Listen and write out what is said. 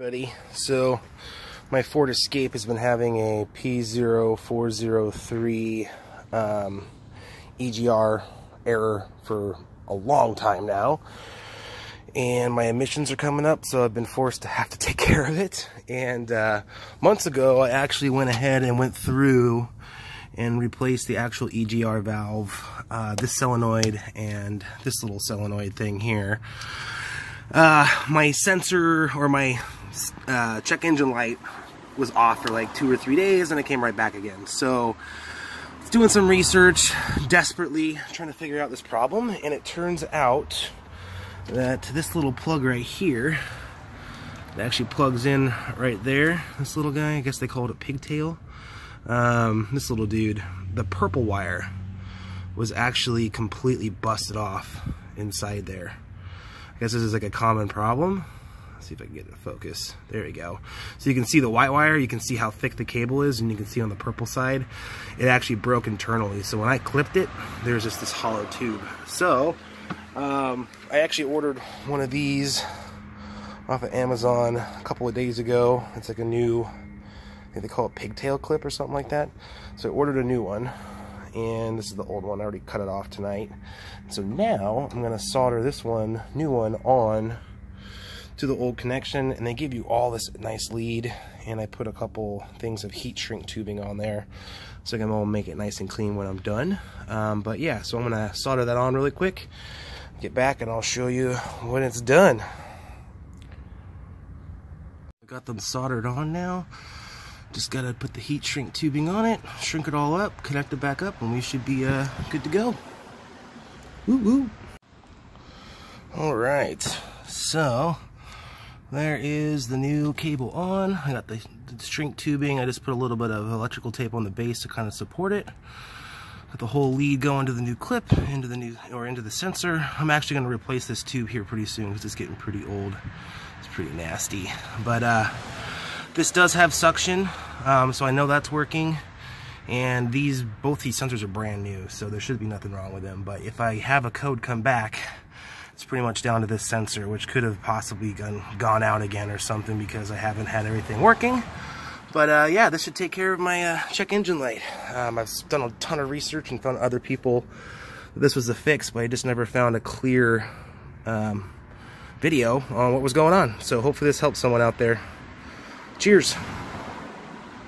Buddy, so my Ford Escape has been having a P0403 EGR error for a long time now, and my emissions are coming up, so I've been forced to have to take care of it. And months ago I actually went ahead and went through and replaced the actual EGR valve, this solenoid and this little solenoid thing here. My sensor, or my check engine light, was off for like 2 or 3 days, and it came right back again. So doing some research, desperately trying to figure out this problem, and it turns out that this little plug right here, it actually plugs in right there. This little guy, I guess they call it a pigtail. This little dude, the purple wire was actually completely busted off inside there. I guess this is like a common problem. Let's see if I can get it to focus. There we go. So you can see the white wire, you can see how thick the cable is, and you can see on the purple side, it actually broke internally. So when I clipped it, there's just this hollow tube. So I actually ordered one of these off of Amazon a couple of days ago. It's like a new, I think they call it pigtail clip or something like that. So I ordered a new one, and this is the old one. I already cut it off tonight. So now I'm gonna solder this one, new one, on to the old connection, and they give you all this nice lead, and I put a couple things of heat shrink tubing on there so I can make it nice and clean when I'm done. But yeah, so I'm gonna solder that on really quick, get back, and I'll show you when it's done. I got them soldered on now. Just gotta put the heat shrink tubing on it, shrink it all up, connect it back up, and we should be good to go. Woo woo. All right, so there is the new cable on. I got the shrink tubing. I just put a little bit of electrical tape on the base to kind of support it. Got the whole lead going to the new clip, into the sensor. I'm actually going to replace this tube here pretty soon because it's getting pretty old. It's pretty nasty. But this does have suction, so I know that's working. And both these sensors are brand new, so there should be nothing wrong with them. But if I have a code come back, it's pretty much down to this sensor, which could have possibly gone out again or something because I haven't had everything working. But yeah, this should take care of my check engine light. I've done a ton of research and found other people that this was a fix, but I just never found a clear video on what was going on. So hopefully this helps someone out there. Cheers.